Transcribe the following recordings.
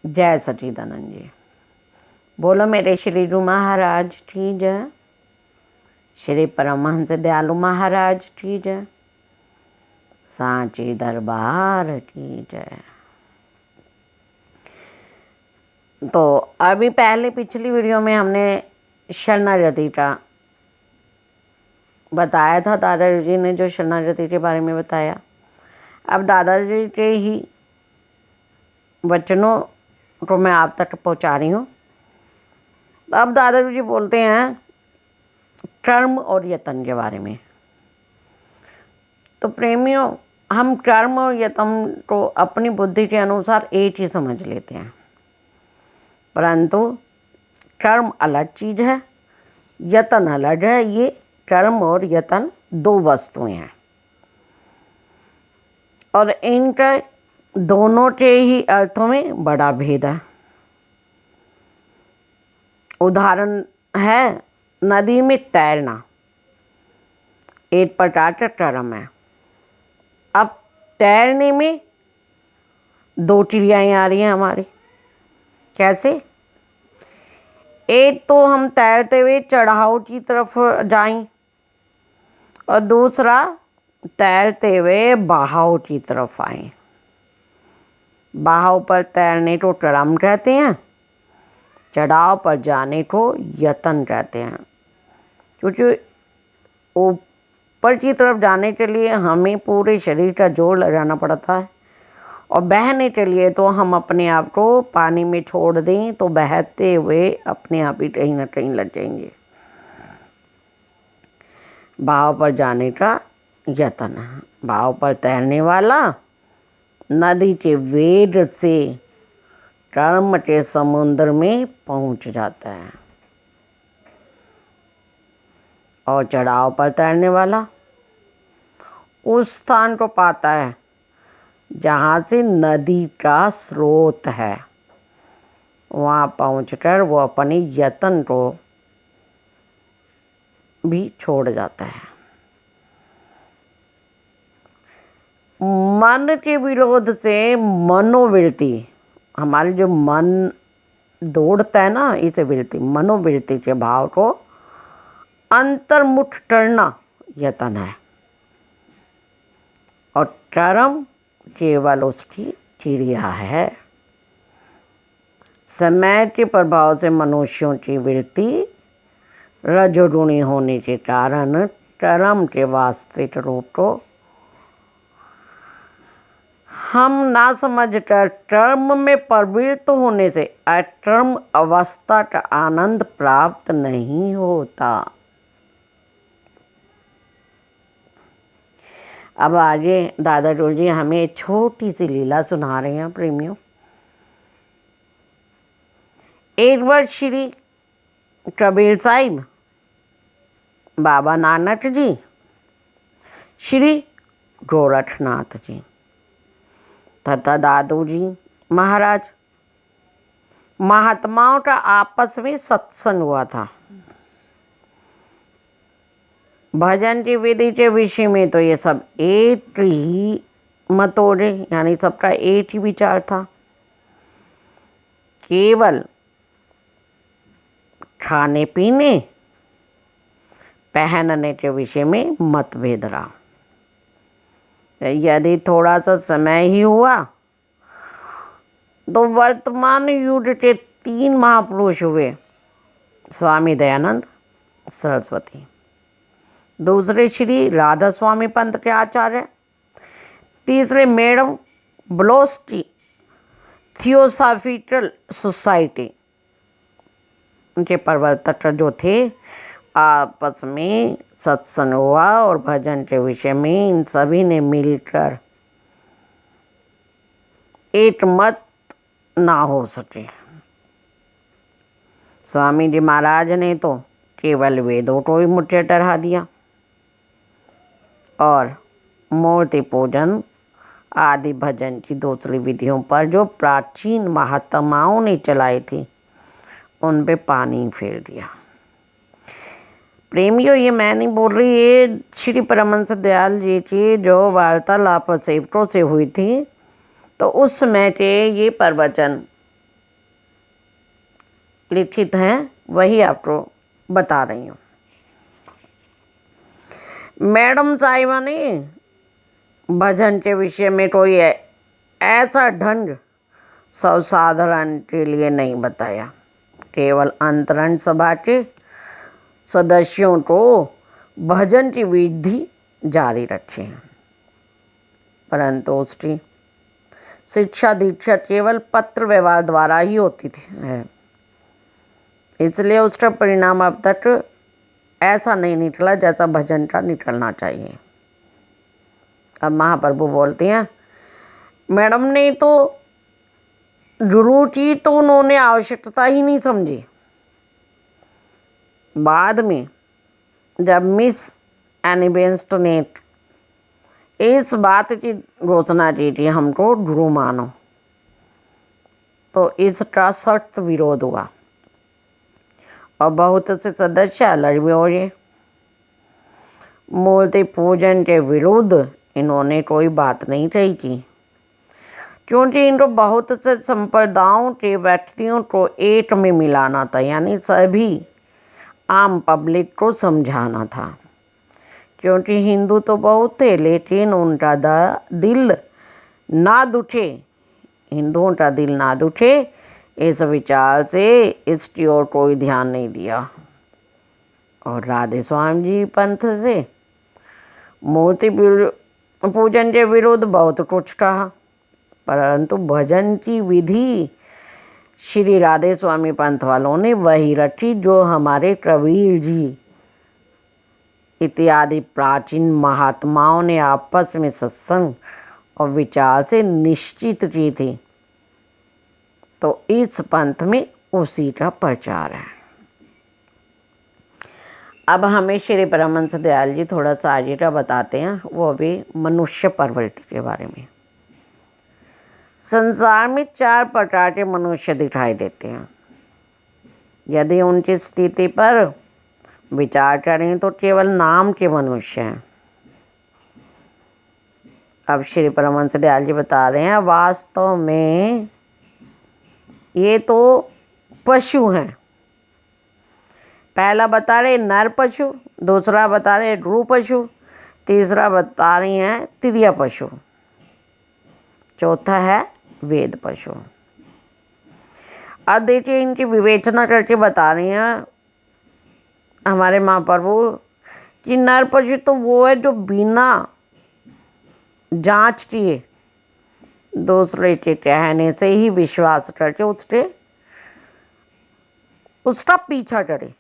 जय सच्चिदानंद जी। बोलो मेरे श्री गुरु महाराज की जय। श्री परमहंस दयालु महाराज की जय। सांची दरबार की जय। तो अभी पहले पिछली वीडियो में हमने शरणागति का बताया था। दादाजी ने जो शरणागति के बारे में बताया, अब दादाजी के ही वचनों को मैं आप तक पहुंचा रही हूँ। अब दादाजी बोलते हैं कर्म और यत्न के बारे में। तो प्रेमियों, हम कर्म और यत्न को अपनी बुद्धि के अनुसार एक ही समझ लेते हैं, परंतु कर्म अलग चीज़ है, यत्न अलग है। ये कर्म और यत्न दो वस्तुएं हैं और इनका दोनों के ही अर्थों में बड़ा भेद है। उदाहरण है नदी में तैरना, एक प्रकार का कर्म है। अब तैरने में दो क्रियाएं आ रही हैं हमारी। कैसे? एक तो हम तैरते हुए चढ़ाव की तरफ जाएं और दूसरा तैरते हुए बहाव की तरफ आएं। बहाव पर तैरने को कर्म कहते हैं, चढ़ाव पर जाने को यत्न कहते हैं। क्योंकि ऊपर की तरफ जाने के लिए हमें पूरे शरीर का जोर लगाना पड़ता है और बहने के लिए तो हम अपने आप को पानी में छोड़ दें तो बहते हुए अपने आप ही कहीं ना कहीं लग जाएंगे। बहाव पर जाने का यत्न है। बहाव पर तैरने वाला नदी के वेग से कर्म के समुद्र में पहुंच जाता है और चढ़ाव पर तैरने वाला उस स्थान को पाता है जहाँ से नदी का स्रोत है। वहाँ पहुंचकर वो अपने यत्न को भी छोड़ जाता है। मन के विरोध से मनोवृत्ति, हमारे जो मन दौड़ता है ना, इसे वृत्ति, मनोवृत्ति के भाव को अंतर्मुख करना यत्न है और कर्म केवल उसकी क्रिया है। समय के प्रभाव से मनुष्यों की वृत्ति रजोगुणी होने के कारण कर्म के वास्तविक रूप को हम ना समझकर कर्म में प्रवृत्त होने से अकर्म अवस्था का आनंद प्राप्त नहीं होता। अब आगे दादाजी जी हमें एक छोटी सी लीला सुना रहे हैं प्रेमियों। एक बार श्री कबीर साहिब, बाबा नानक जी, श्री गोरखनाथ जी तथा दादू जी महाराज, महात्माओं का आपस में सत्संग हुआ था। भजन की विधि के विषय में तो ये सब एक ही मतोड़े, यानी सबका एक ही विचार था। केवल खाने पीने पहनने के विषय में मतभेद रहा। यदि थोड़ा सा समय ही हुआ तो वर्तमान युग के 3 महापुरुष हुए, स्वामी दयानंद सरस्वती, दूसरे श्री राधा स्वामी पंत के आचार्य, तीसरे मैडम ब्लोस्की थियोसॉफिकल सोसाइटी, उनके प्रवर्तक जो थे। आपस में सत्संग हुआ और भजन के विषय में इन सभी ने मिलकर एक मत ना हो सके। स्वामी जी महाराज ने तो केवल वेदों को ही मुझे डरा दिया और मूर्ति पूजन आदि भजन की दूसरी विधियों पर जो प्राचीन महात्माओं ने चलाई थी उन पे पानी फेर दिया। प्रेमियों, ये मैं नहीं बोल रही, ये श्री परमहंस दयाल जी की जो वार्तालाप सेवकों से हुई थी तो उस समय के ये प्रवचन लिखित हैं वही आपको बता रही हूँ। मैडम साहिबा ने भजन के विषय में कोई ऐसा ढंग सर्वसाधारण के लिए नहीं बताया, केवल अंतरण सभा के सदस्यों को भजन की विधि जारी रखी है, परंतु उसकी शिक्षा दीक्षा केवल पत्र व्यवहार द्वारा ही होती थी है। इसलिए उसका परिणाम अब तक ऐसा नहीं निकला जैसा भजन का निकलना चाहिए। अब महाप्रभु बोलते हैं, मैडम ने तो गुरु की तो उन्होंने आवश्यकता ही नहीं समझी। बाद में जब मिस एनी बेंस्ट ने इस बात की घोषणा की थी हमको गुरु मानो, तो इसका सख्त विरोध हुआ और बहुत से सदस्य अलग भी हो गए। मूर्ति पूजन के विरुद्ध इन्होंने कोई बात नहीं कही थी, क्योंकि इनको बहुत से संप्रदायों के व्यक्तियों को एक में मिलाना था, यानी सभी आम पब्लिक को समझाना था। क्योंकि हिंदू तो बहुत थे, लेकिन उनका दिल ना दुखे, हिंदुओं का दिल ना दुखे, इस विचार से इसकी ओर कोई ध्यान नहीं दिया। और राधे स्वामी जी पंथ से मूर्ति पूजन के विरुद्ध बहुत कुछ कहा, परंतु भजन की विधि श्री राधे स्वामी पंथ वालों ने वही रखी जो हमारे कबीर जी इत्यादि प्राचीन महात्माओं ने आपस में सत्संग और विचार से निश्चित की थी। तो इस पंथ में उसी का प्रचार है। अब हमें श्री परमहंस दयाल जी थोड़ा सा आगे का बताते हैं, वो भी मनुष्य प्रवृत्ति के बारे में। संसार में 4 प्रकार के मनुष्य दिखाई देते हैं। यदि उनकी स्थिति पर विचार करें तो केवल नाम के मनुष्य हैं। अब श्री परमहंस दयाल जी बता रहे हैं, वास्तव में ये तो पशु हैं। पहला बता रहे नर पशु, दूसरा बता रहे ध्रुव पशु, तीसरा बता रही हैं तिर्या पशु, चौथा है वेद पशु। अब देखिए इनकी विवेचना करके बता रही हैं हमारे महाप्रभु कि नर पशु तो वो है जो बिना जांच किए दूसरे के कहने से ही विश्वास करके उसका पीछा करे।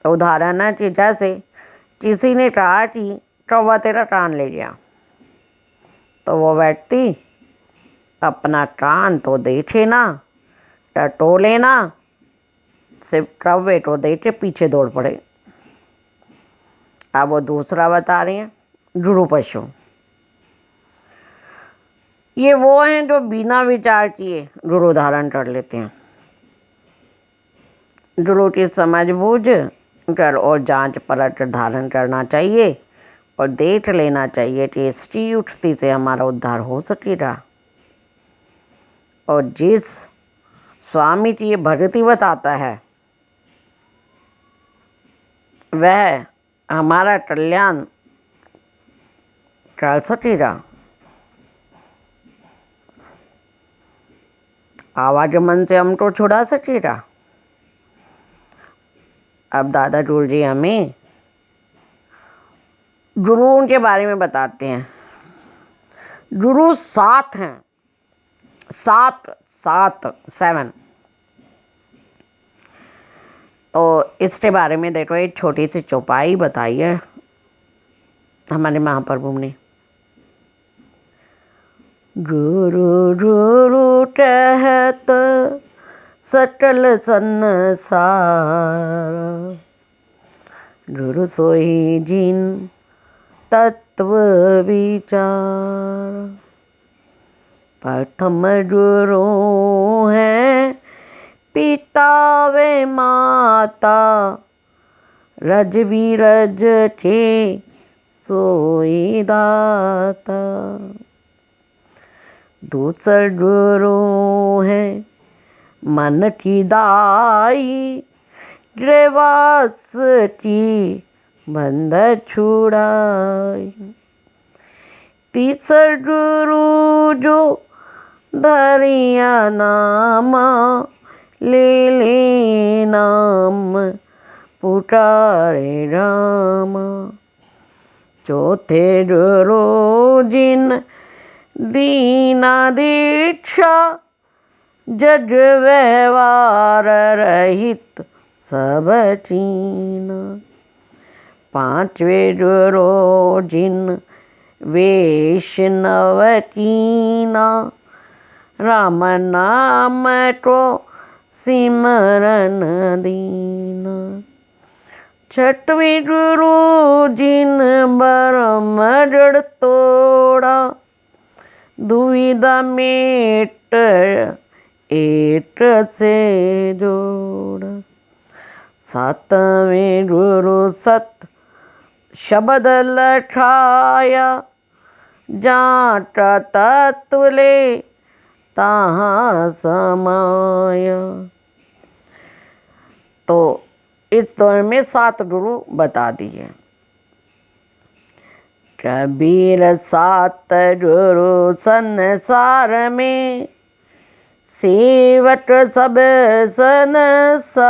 तो उदाहरण है कि जैसे किसी ने कहा कि कौवा तेरा कान ले गया, तो वो व्यक्ति अपना कान तो देखे ना, टटोले ना, सिर्फ कौवे को देखे पीछे दौड़ पड़े। अब वो दूसरा बता रहे हैं ध्रुव पशु। ये वो हैं जो बिना विचार किए गुरु धारण कर लेते हैं। गुरु की समझ बूझ कर और जांच परख धारण करना चाहिए और देख लेना चाहिए कि इसकी युक्ति से हमारा उद्धार हो सकेगा। और जिस स्वामी की ये भक्ति बताता है वह हमारा कल्याण कर सकेगा। आवागमन से हमको छुड़ा सकेगा। अब दादा टूल जी हमें गुरुओं के बारे में बताते हैं। गुरु 7 हैं, 7 तो इसके बारे में देखो एक छोटी सी चौपाई बताई है हमारे महाप्रभु ने। गुरु गुरु कहत सकल संसार, गुरु सोई जिन तत्व विचार। प्रथम गुरु है पिता वे माता, रज विरज के सोई दाता। दूसर गुरु है मन की दाई, ग्रेवास की बंध छुड़ाई। तीसर गुरु जो धरिया नामा, ले ले नाम पुकारे रामा। चौथे गुरु जिन दीना दीक्षा, जग व्यवहार रहित सब चीना। पांचवे गुरु जिन वैष्णव कीना, राम नाम को सिमरन दीना। छठवीं गुरु जिन ब्रह्म जड़ तोड़ा, दुविधा मेट एक से जोड़ा। सातवें गुरु सत शब्द लखाया, जाटा तत्व ले तहाँ समाया। तो इस दौर में 7 गुरु बता दिए। कबीर 7 गुरु संसार में, सेवक सब संसार।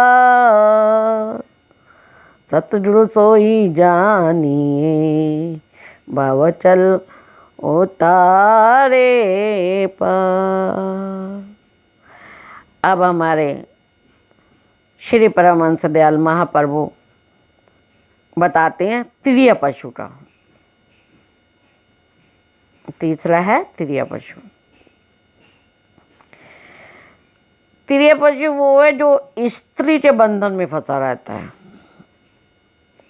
सतगुरु सोई जानिए, भव चल उतारे पार। अब हमारे श्री परमहंस दयाल महाप्रभु बताते हैं तृतीय पशु का। तीसरा है तृतीय पशु। तृतीय पशु वो है जो स्त्री के बंधन में फंसा रहता है।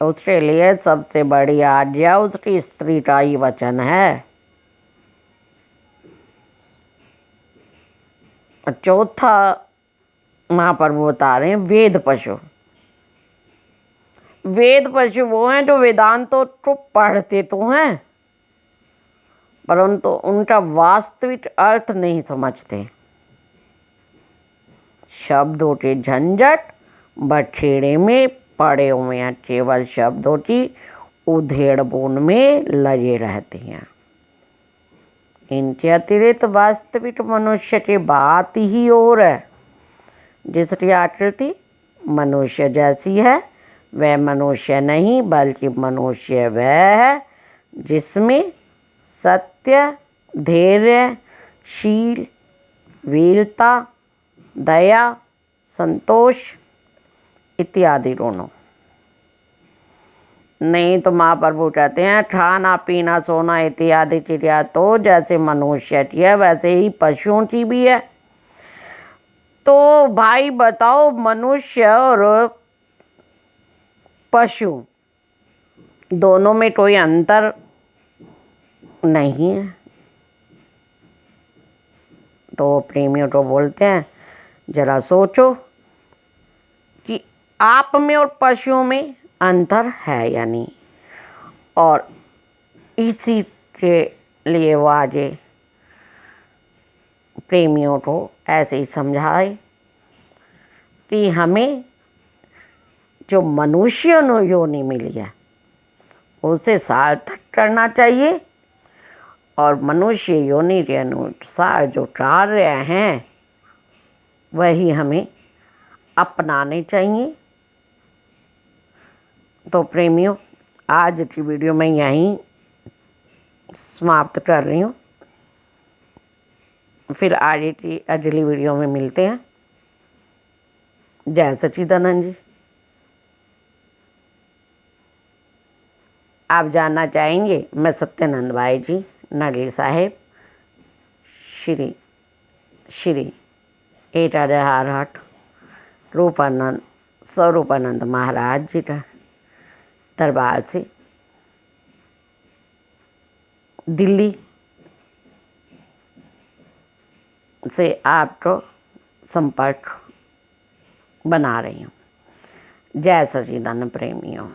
उसके लिए सबसे बड़ी आज्ञा उसकी स्त्री का ही वचन है। चौथा महाप्रभु बता रहे हैं वेद पशु। वेद पशु वो हैं जो वेदांतों को पढ़ते तो हैं, परंतु उनका वास्तविक अर्थ नहीं समझते। शब्दों के झंझट बखेड़े में पड़े हुए हैं, केवल शब्दों की उधेड़ बुन में लगे रहते हैं। इनके अतिरिक्त वास्तविक मनुष्य की बात ही और है। जिसकी आकृति मनुष्य जैसी है वह मनुष्य नहीं, बल्कि मनुष्य वह है जिसमें सत्य, धैर्य, शील, वीरता, दया, संतोष इत्यादि गुणों। नहीं तो महाप्रभु कहते हैं खाना पीना सोना इत्यादि क्रिया तो जैसे मनुष्य की है वैसे ही पशुओं की भी है। तो भाई बताओ, मनुष्य और पशु दोनों में कोई अंतर नहीं है। तो प्रेमियों को बोलते हैं जरा सोचो कि आप में और पशुओं में अंतर है या नहीं। और इसी के लिए वो आगे प्रेमियों को ऐसे ही समझाए कि हमें जो मनुष्य योनि मिली है उसे सार्थक करना चाहिए, और मनुष्य योनि के अनुसार जो कार्य हैं वही हमें अपनाने चाहिए। तो प्रेमियों, आज की वीडियो में यहीं समाप्त कर रही हूँ। फिर आगे की अगली वीडियो में मिलते हैं। जय सच्चिदानंद जी। आप जानना चाहेंगे मैं सत्यानंद भाई जी नगली साहेब श्री 8 रूपानंद स्वरूपानंद महाराज जी का दरबार से दिल्ली से आपको संपर्क बना रही हूँ। जय सच्चिदानंद प्रेमियों।